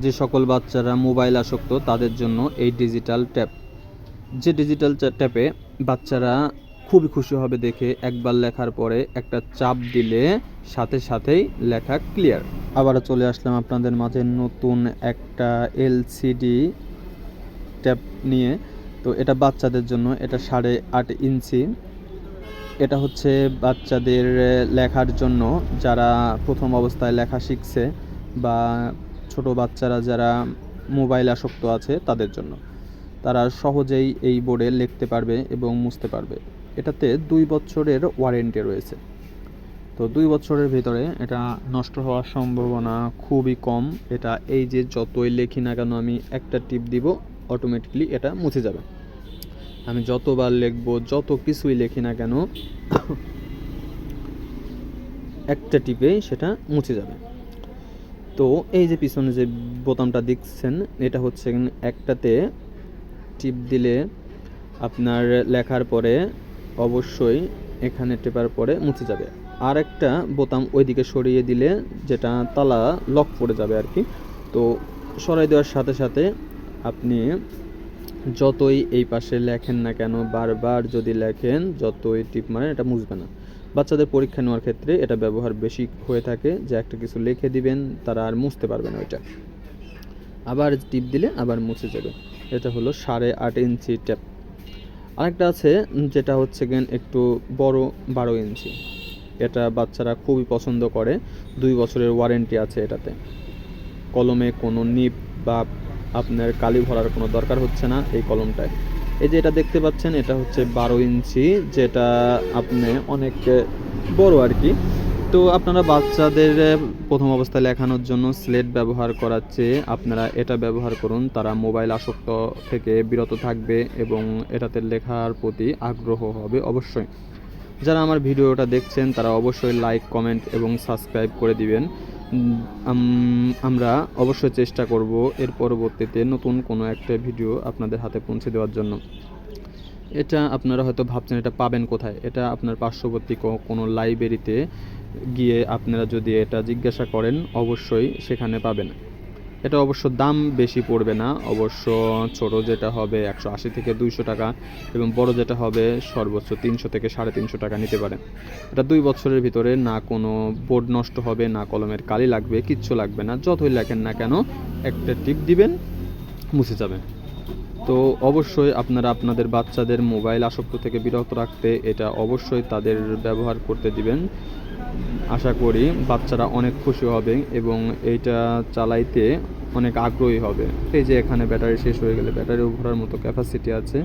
যে সকল বাচ্চারা মোবাইল আসক্ত তাদের জন্য এই ডিজিটাল ট্যাব। যে ডিজিটাল ট্যাবে বাচ্চারা খুবই খুশি হবে দেখে, একবার লেখার পরে একটা চাপ দিলে সাথে সাথেই লেখা ক্লিয়ার। আবারও চলে আসলাম আপনাদের মাঝে নতুন একটা এলসিডি ট্যাব নিয়ে। তো এটা বাচ্চাদের জন্য, এটা 8.5 ইঞ্চি। এটা হচ্ছে বাচ্চাদের লেখার জন্য, যারা প্রথম অবস্থায় লেখা শিখছে বা ছোট বাচ্চারা যারা মোবাইল আসক্ত আছে তাদের জন্য। তারা সহজেই এই বোর্ডে লিখতে পারবে এবং মুছতে পারবে। এটাতে 2 বছরের ওয়ারেন্টি রয়েছে। তো 2 বছরের ভিতরে এটা নষ্ট হওয়ার সম্ভাবনা খুবই কম। এটা এই যে যতই লেখি না কেন, আমি একটা টিপ দিব, অটোমেটিকলি এটা মুছে যাবে। আমি যতবার লিখব, যত কিছুই লিখি না কেন, একটা টিপে সেটা মুছে যাবে। তো এই যে পিছনে যে বোতামটা দেখছেন, এটা হচ্ছে একটাতে টিপ দিলে আপনার লেখার পরে অবশ্যই এখানে টেপার পরে মুছে যাবে। আর একটা বোতাম ওইদিকে সরিয়ে দিলে যেটা তালা লক পড়ে যাবে আর কি। তো সরাই দেওয়ার সাথে সাথে আপনি যতই এই পাশে লেখেন না কেন, বারবার যদি লেখেন, যতই টিপ মারেন, এটা মুছবে না। বাচ্চাদের পরীক্ষা নেওয়ার ক্ষেত্রে এটা ব্যবহার বেশি হয়ে থাকে, যে একটা কিছু লিখে দিবেন, তারা আর মুছতে পারবে না ওইটা। আবার টিপ দিলে আবার মুছে যাবে। এটা হলো 8.5 ইঞ্চি ট্যাব। আরেকটা আছে যেটা হচ্ছে গেন একটু বড়, 12 ইঞ্চি। এটা বাচ্চারা খুবই পছন্দ করে। 2 বছরের ওয়ারেন্টি আছে এটাতে। কলমে কোনো নিব বা আপনার কালি ভরার কোনো দরকার হচ্ছে না এই কলমটায়। এই যে এটা দেখতে পাচ্ছেন, এটা হচ্ছে 12 ইঞ্চি, যেটা আপনি অনেক বড় আর কি। তো আপনারা বাচ্চাদের প্রথম অবস্থায় লেখানোর জন্য স্লেট ব্যবহার করার চেয়ে আপনারা এটা ব্যবহার করুন। তারা মোবাইল আসক্ত থেকে বিরত থাকবে এবং এটাতে লেখার প্রতি আগ্রহ হবে অবশ্যই। যারা আমার ভিডিওটা দেখছেন তারা অবশ্যই লাইক, কমেন্ট এবং সাবস্ক্রাইব করে দিবেন। আমরা অবশ্যই চেষ্টা করব এর পরবর্তীতে নতুন কোনো একটা ভিডিও আপনাদের হাতে পৌঁছে দেওয়ার জন্য। এটা আপনারা হয়তো ভাবছেন এটা পাবেন কোথায়। এটা আপনার পার্শ্ববর্তী কোনো লাইব্রেরিতে গিয়ে আপনারা যদি এটা জিজ্ঞাসা করেন, অবশ্যই সেখানে পাবেন। এটা অবশ্য দাম বেশি পড়বে না। অবশ্য ছোট যেটা হবে 180 থেকে 200 টাকা এবং বড় যেটা হবে সর্বোচ্চ 300 থেকে 350 টাকা নিতে পারে। এটা 2 বছরের ভিতরে না কোনো বোর্ড নষ্ট হবে, না কলমের কালি লাগবে, কিচ্ছু লাগবে না। যতই লেখেন না কেন, একটা টিপ দিবেন, মুছে যাবে। তো অবশ্যই আপনারা আপনাদের বাচ্চাদের মোবাইল আসক্ত থেকে বিরত রাখতে এটা অবশ্যই তাদের ব্যবহার করতে দিবেন। আশা করি বাচ্চারা অনেক খুশি হবে এবং এইটা চালাইতে অনেক আগ্রহী হবে। এই যে এখানে ব্যাটারি শেষ হয়ে গেলে ব্যাটারিও ভরার মতো ক্যাপাসিটি আছে।